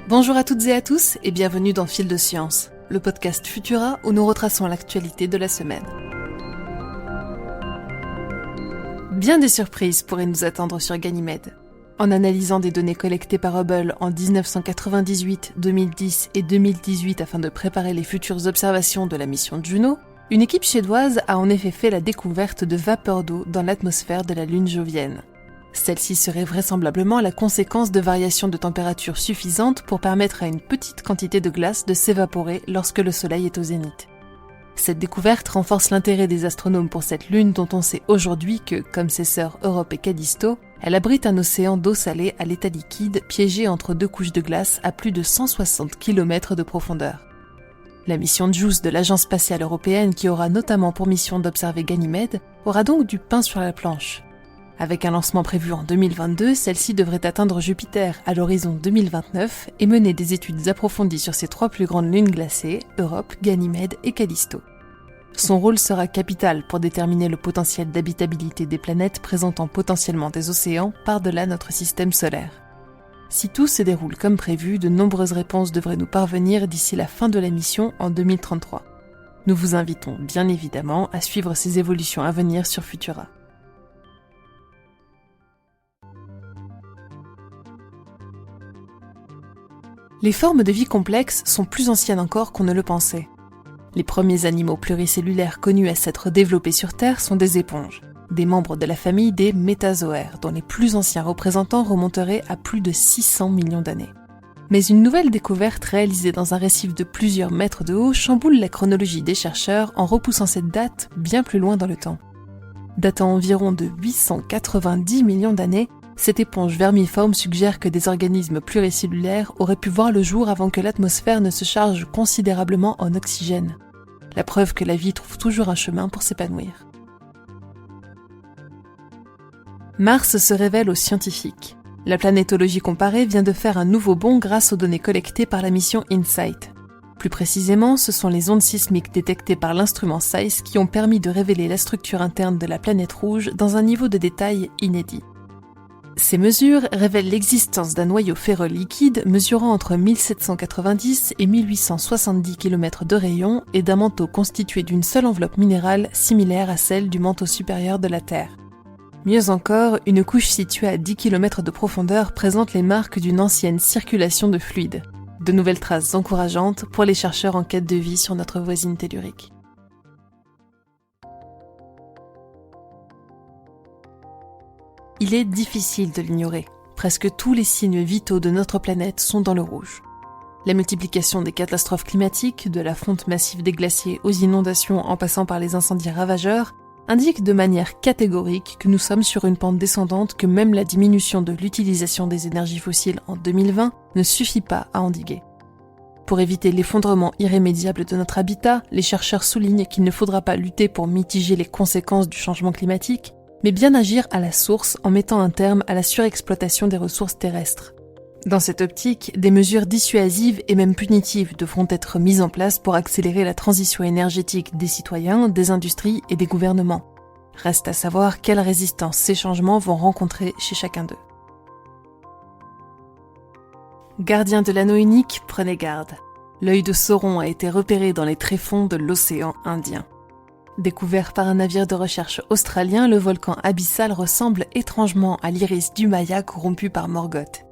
Bonjour à toutes et à tous et bienvenue dans Fil de Science, le podcast Futura où nous retraçons l'actualité de la semaine. Bien des surprises pourraient nous attendre sur Ganymède. En analysant des données collectées par Hubble en 1998, 2010 et 2018 afin de préparer les futures observations de la mission Juno, une équipe suédoise a en effet fait la découverte de vapeurs d'eau dans l'atmosphère de la Lune jovienne. Celle-ci serait vraisemblablement la conséquence de variations de température suffisantes pour permettre à une petite quantité de glace de s'évaporer lorsque le Soleil est au zénith. Cette découverte renforce l'intérêt des astronomes pour cette lune dont on sait aujourd'hui que, comme ses sœurs Europe et Callisto, elle abrite un océan d'eau salée à l'état liquide piégé entre deux couches de glace à plus de 160 km de profondeur. La mission JUICE de l'Agence spatiale européenne, qui aura notamment pour mission d'observer Ganymède, aura donc du pain sur la planche. Avec un lancement prévu en 2022, celle-ci devrait atteindre Jupiter à l'horizon 2029 et mener des études approfondies sur ses trois plus grandes lunes glacées, Europe, Ganymède et Callisto. Son rôle sera capital pour déterminer le potentiel d'habitabilité des planètes présentant potentiellement des océans par-delà notre système solaire. Si tout se déroule comme prévu, de nombreuses réponses devraient nous parvenir d'ici la fin de la mission en 2033. Nous vous invitons bien évidemment à suivre ces évolutions à venir sur Futura. Les formes de vie complexes sont plus anciennes encore qu'on ne le pensait. Les premiers animaux pluricellulaires connus à s'être développés sur Terre sont des éponges, des membres de la famille des métazoaires, dont les plus anciens représentants remonteraient à plus de 600 millions d'années. Mais une nouvelle découverte réalisée dans un récif de plusieurs mètres de haut chamboule la chronologie des chercheurs en repoussant cette date bien plus loin dans le temps. Datant environ de 890 millions d'années, cette éponge vermiforme suggère que des organismes pluricellulaires auraient pu voir le jour avant que l'atmosphère ne se charge considérablement en oxygène. La preuve que la vie trouve toujours un chemin pour s'épanouir. Mars se révèle aux scientifiques. La planétologie comparée vient de faire un nouveau bond grâce aux données collectées par la mission InSight. Plus précisément, ce sont les ondes sismiques détectées par l'instrument SEIS qui ont permis de révéler la structure interne de la planète rouge dans un niveau de détail inédit. Ces mesures révèlent l'existence d'un noyau ferro-liquide mesurant entre 1790 et 1870 km de rayon et d'un manteau constitué d'une seule enveloppe minérale similaire à celle du manteau supérieur de la Terre. Mieux encore, une couche située à 10 km de profondeur présente les marques d'une ancienne circulation de fluide. De nouvelles traces encourageantes pour les chercheurs en quête de vie sur notre voisine tellurique. Il est difficile de l'ignorer. Presque tous les signes vitaux de notre planète sont dans le rouge. La multiplication des catastrophes climatiques, de la fonte massive des glaciers aux inondations en passant par les incendies ravageurs, indique de manière catégorique que nous sommes sur une pente descendante que même la diminution de l'utilisation des énergies fossiles en 2020 ne suffit pas à endiguer. Pour éviter l'effondrement irrémédiable de notre habitat, les chercheurs soulignent qu'il ne faudra pas lutter pour mitiger les conséquences du changement climatique, mais bien agir à la source en mettant un terme à la surexploitation des ressources terrestres. Dans cette optique, des mesures dissuasives et même punitives devront être mises en place pour accélérer la transition énergétique des citoyens, des industries et des gouvernements. Reste à savoir quelle résistance ces changements vont rencontrer chez chacun d'eux. Gardiens de l'anneau unique, prenez garde. L'œil de Sauron a été repéré dans les tréfonds de l'océan Indien. Découvert par un navire de recherche australien, le volcan abyssal ressemble étrangement à l'iris du Maya corrompu par Morgoth.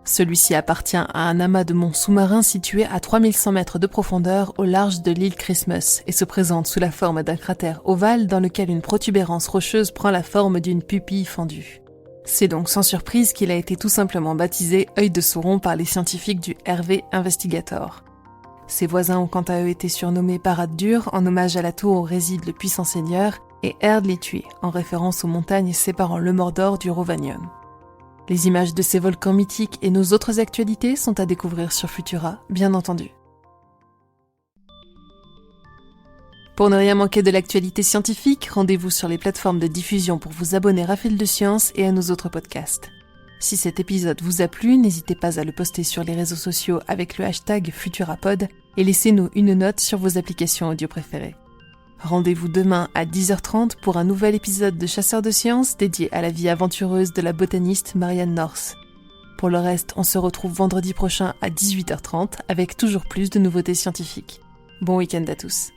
Celui-ci appartient à un amas de monts sous-marins situé à 3100 mètres de profondeur au large de l'île Christmas et se présente sous la forme d'un cratère ovale dans lequel une protubérance rocheuse prend la forme d'une pupille fendue. C'est donc sans surprise qu'il a été tout simplement baptisé Œil de Sauron par les scientifiques du RV Investigator. Ses voisins ont quant à eux été surnommés Barad-dûr en hommage à la tour où réside le puissant seigneur et Erd-Litui en référence aux montagnes séparant le Mordor du Rovanion. Les images de ces volcans mythiques et nos autres actualités sont à découvrir sur Futura, bien entendu. Pour ne rien manquer de l'actualité scientifique, rendez-vous sur les plateformes de diffusion pour vous abonner à Fil de Science et à nos autres podcasts. Si cet épisode vous a plu, n'hésitez pas à le poster sur les réseaux sociaux avec le hashtag Futurapod et laissez-nous une note sur vos applications audio préférées. Rendez-vous demain à 10h30 pour un nouvel épisode de Chasseurs de Sciences dédié à la vie aventureuse de la botaniste Marianne North. Pour le reste, on se retrouve vendredi prochain à 18h30 avec toujours plus de nouveautés scientifiques. Bon week-end à tous.